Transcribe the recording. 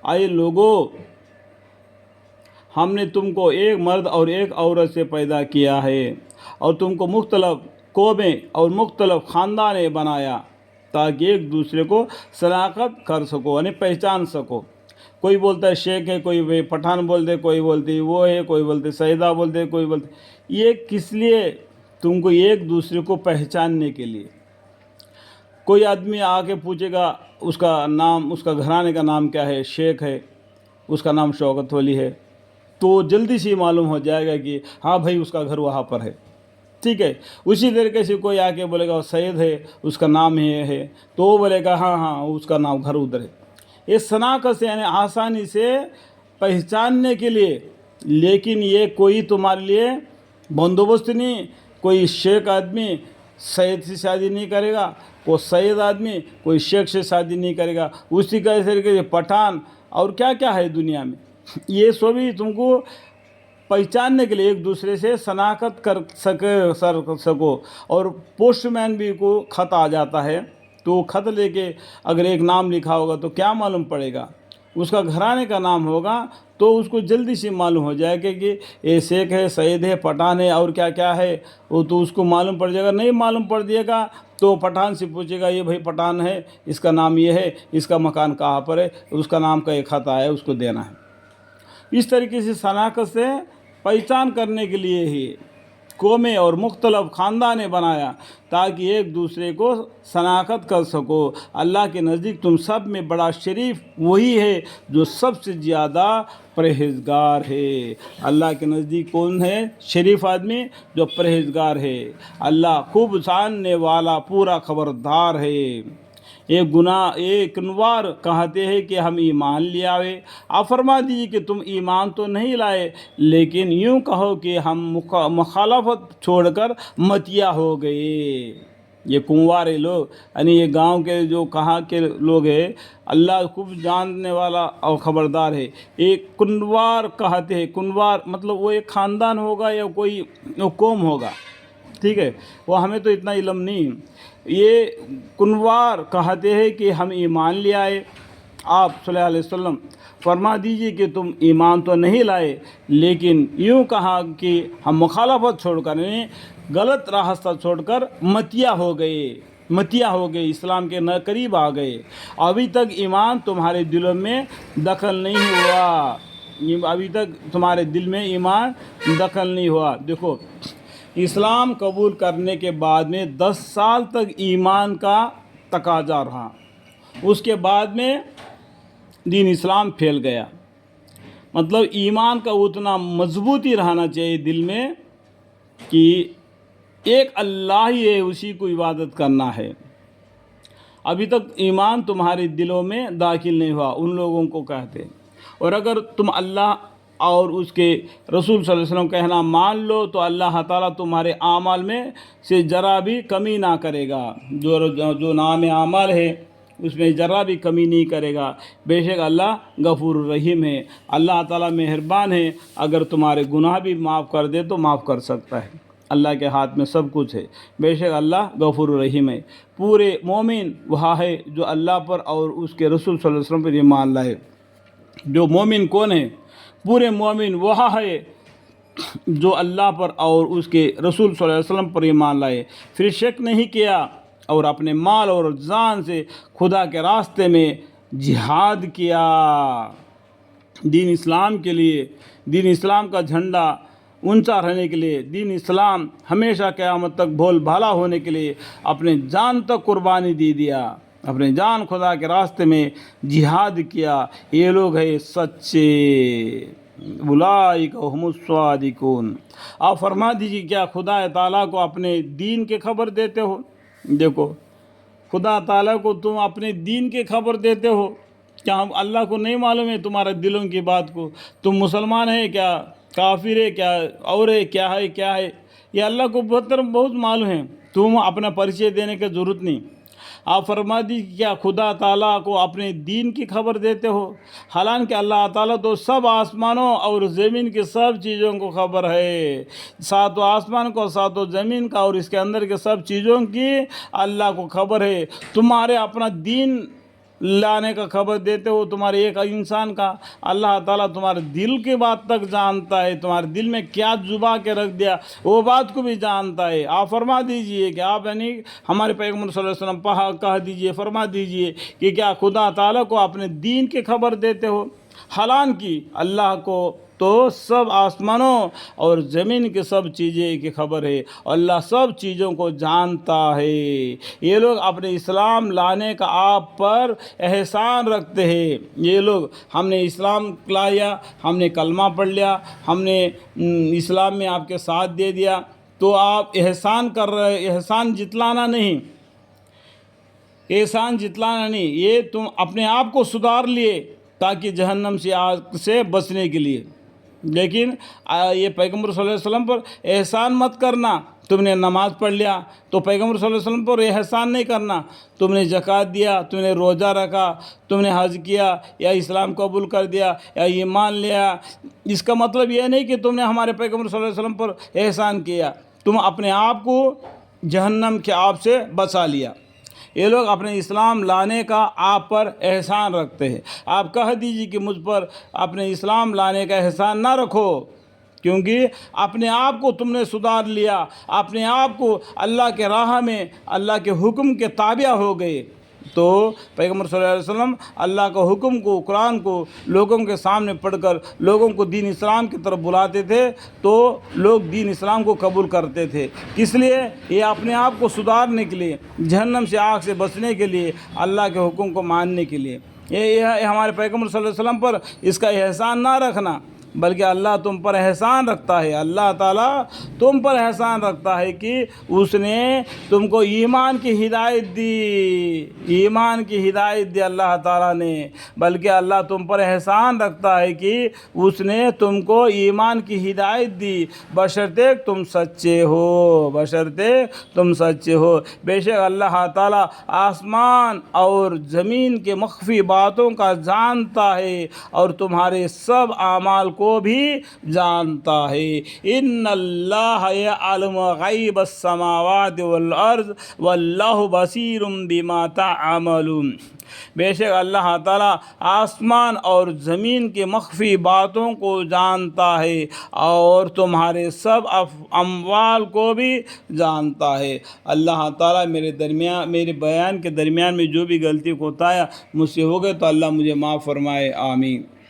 आए लोगों, हमने तुमको एक मर्द और एक औरत से पैदा किया है और तुमको मुख्तलिफ कौमें और मुख्तलिफ ख़ानदानें बनाया ताकि एक दूसरे को शनाख्त कर सको, यानी पहचान सको। कोई बोलता है शेख है, कोई पठान बोलते, कोई बोलती वो है, कोई बोलते सैदा बोलते, कोई बोलते। ये किस लिए? तुमको एक दूसरे को पहचानने के लिए। कोई आदमी आके पूछेगा उसका नाम, उसका घराने का नाम क्या है, शेख है, उसका नाम शौकत वली है, तो जल्दी से मालूम हो जाएगा कि हाँ भाई उसका घर वहाँ पर है, ठीक है। उसी तरीके से कोई आके बोलेगा वो सैयद है, उसका नाम ये है, तो वो बोलेगा हाँ हाँ उसका नाम घर उधर है। ये शनाख्त से यानी आसानी से पहचानने के लिए। लेकिन ये कोई तुम्हारे लिए बंदोबस्त नहीं। कोई शेख आदमी सैयद से शादी नहीं करेगा, कोई सैयद आदमी कोई शेख से शादी नहीं करेगा, उसी का तरीके से पठान और क्या क्या है दुनिया में। ये सभी तुमको पहचानने के लिए एक दूसरे से शनाख्त कर सको। और पोस्टमैन भी को ख़त आ जाता है, तो ख़त लेके अगर एक नाम लिखा होगा तो क्या मालूम पड़ेगा, उसका घराने का नाम होगा तो उसको जल्दी से मालूम हो जाएगा कि ये शेख है, सैयद है, पठान है और क्या क्या है, वो तो उसको मालूम पड़ जाएगा। नहीं मालूम पड़ जाएगा तो पठान से पूछेगा ये भाई पठान है, इसका नाम ये है, इसका मकान कहाँ पर है, उसका नाम का एक खत आया है, उसको देना है। इस तरीके से शनाख्त से पहचान करने के लिए ही कौमें और मुख्तलिफ ख़ानदानें बनाया ताकि एक दूसरे को शनाख्त कर सको। अल्लाह के नज़दीक तुम सब में बड़ा शरीफ वही है जो सबसे ज़्यादा परहेज़गार है। अल्लाह के नज़दीक कौन है शरीफ आदमी? जो परहेज़गार है। अल्लाह खूब जानने वाला पूरा खबरदार है। एक गुनाह एक अनवार कहते हैं कि हम ईमान ले आए, आप फरमा दीजिए कि तुम ईमान तो नहीं लाए, लेकिन यूँ कहो कि हम मुखालफत छोड़कर मतिया हो गए। ये कुंवारे लोग यानी ये गांव के जो कहाँ के लोग हैं, अल्लाह खूब जानने वाला और ख़बरदार है। एक कुनवार कहते हैं, कुनवार मतलब वो एक ख़ानदान होगा या कोई कौम होगा, ठीक है, वो हमें तो इतना इल्म नहीं। ये कुनवार कहते हैं कि हम ईमान ले आए। आप सल्लल्लाहु अलैहि वसल्लम फरमा दीजिए कि तुम ईमान तो नहीं लाए, लेकिन यूँ कहा कि हम मुखालफत छोड़कर यानी गलत रास्ता छोड़कर मतिया हो गए, इस्लाम के न करीब आ गए। अभी तक ईमान तुम्हारे दिलों में दखल नहीं हुआ, अभी तक तुम्हारे दिल में ईमान दखल नहीं हुआ। देखो, इस्लाम कबूल करने के बाद में 10 साल तक ईमान का तकाजा रहा, उसके बाद में दीन इस्लाम फैल गया। मतलब ईमान का उतना मजबूती रहना चाहिए दिल में कि एक अल्लाह ही है, उसी को इबादत करना है। अभी तक ईमान तुम्हारे दिलों में दाखिल नहीं हुआ, उन लोगों को कहते। और अगर तुम अल्लाह और उसके रसूल सल्लल्लाहु अलैहि वसल्लम कहना मान लो तो अल्लाह ताला तुम्हारे आमाल में से ज़रा भी कमी ना करेगा। जो नाम आमाल है उसमें ज़रा भी कमी नहीं करेगा। बेशक अल्लाह गफूर रहीम है, अल्लाह ताला मेहरबान है। अगर तुम्हारे गुनाह भी माफ़ कर दे तो माफ़ कर सकता है, अल्लाह के हाथ में सब कुछ है। बेशक अल्लाह गफूर रहीम है। पूरे मोमिन वह है जो अल्लाह पर और उसके रसूल सल्लल्लाहु अलैहि वसल्लम पर ईमान लाए। जो मोमिन कौन है? पूरे मोमिन वह है जो अल्लाह पर और उसके रसूल सल्लल्लाहु अलैहि वसल्लम पर ईमान लाए, फिर शक नहीं किया और अपने माल और जान से खुदा के रास्ते में जिहाद किया। दीन इस्लाम के लिए, दीन इस्लाम का झंडा ऊंचा रहने के लिए, दीन इस्लाम हमेशा क़यामत तक बोल भाला होने के लिए अपने जान तक कुर्बानी दे दिया, अपने जान खुदा के रास्ते में जिहाद किया। ये लोग हैं सच्चे, उलाइका हुमुस स्वादिकून। आप फरमा दीजिए क्या खुदा ताला को अपने दीन की खबर देते हो? देखो, खुदा ताला को तुम अपने दीन की खबर देते हो क्या? हम अल्लाह को नहीं मालूम है तुम्हारे दिलों की बात को? तुम मुसलमान है क्या, काफिर है क्या, और है क्या है? ये अल्लाह को बहुत मालूम है, तुम अपना परिचय देने की ज़रूरत नहीं। आप फरमा दी क्या खुदा ताला को अपने दीन की खबर देते हो? हालांकि अल्लाह ताला तो सब आसमानों और ज़मीन की सब चीज़ों को खबर है, सातों आसमान को, सातों ज़मीन का और इसके अंदर के सब चीज़ों की अल्लाह को खबर है। तुम्हारे अपना दीन लाने का खबर देते हो तुम्हारे एक इंसान का। अल्लाह ताला तुम्हारे दिल की बात तक जानता है, तुम्हारे दिल में क्या जुबा के रख दिया वो बात को भी जानता है। आप फरमा दीजिए कि आप यानी हमारे पैगम्बर सल्लल्लाहु अलैहि वसल्लम कह दीजिए, फरमा दीजिए कि क्या खुदा ताला को अपने दीन की खबर देते हो? हालांकि अल्लाह को तो सब आसमानों और ज़मीन की सब चीज़ें की खबर है, अल्लाह सब चीज़ों को जानता है। ये लोग अपने इस्लाम लाने का आप पर एहसान रखते हैं। ये लोग हमने इस्लाम लाया, हमने कलमा पढ़ लिया, हमने इस्लाम में आपके साथ दे दिया, तो आप एहसान कर रहे, एहसान जितलाना नहीं, एहसान जितलाना नहीं, ये तुम अपने आप को सुधार लिए ताकि जहन्नम से आग से बचने के लिए। लेकिन ये पैगम्बर सल्लल्लाहु अलैहि वसल्लम पर एहसान मत करना। तुमने नमाज़ पढ़ लिया तो पैगम्बर सल्लल्लाहु अलैहि वसल्लम पर एहसान नहीं करना। तुमने ज़कात दिया, तुमने रोज़ा रखा, तुमने हज किया या इस्लाम कबूल कर दिया या ईमान लिया, इसका मतलब ये नहीं कि तुमने हमारे पैगम्बर सल्लल्लाहु अलैहि वसल्लम पर एहसान किया। तुम अपने आप को जहन्नम के आग से बचा लिया। ये लोग अपने इस्लाम लाने का आप पर एहसान रखते हैं। आप कह दीजिए कि मुझ पर अपने इस्लाम लाने का एहसान ना रखो, क्योंकि अपने आप को तुमने सुधार लिया, अपने आप को अल्लाह के राह में अल्लाह के हुक्म के ताबिया हो गए। तो पैगम्बर सल्लल्लाहु अलैहि वसल्लम अल्लाह का हुक्म को, कुरान को लोगों के सामने पढ़कर लोगों को दीन इस्लाम की तरफ बुलाते थे, तो लोग दीन इस्लाम को कबूल करते थे। किस लिए? ये अपने आप को सुधारने के लिए, जहन्नम से आग से बचने के लिए, अल्लाह के हुक्म को मानने के लिए। ये हमारे पैगम्बर सल्लल्लाहु अलैहि वसल्लम पर इसका एहसान ना रखना, बल्कि अल्लाह तुम पर एहसान रखता है, अल्लाह ताला तुम पर एहसान रखता है कि उसने तुमको ईमान की हिदायत दी, ईमान की हिदायत दी अल्लाह ताला ने। बल्कि अल्लाह तुम पर एहसान रखता है कि उसने तुमको ईमान की हिदायत दी, बशर्ते तुम सच्चे हो, बशर्ते तुम सच्चे हो। बेशक अल्लाह ताला आसमान और ज़मीन के मख्फी बातों का जानता है और तुम्हारे सब आमाल को भी जानता है। इन्नल्लाह यअलमु गैबस समावाति वल अर्ज़ वल्लाहु बसीरुम बिमा तअमलून। बेशक अल्लाह ताला आसमान और ज़मीन के मख्फी बातों को जानता है और तुम्हारे सब अमवाल को भी जानता है। अल्लाह ताला मेरे बयान के दरमियान में जो भी गलती कोताया मुझसे हो गए तो अल्लाह मुझे माफ़ फरमाए। आमीन।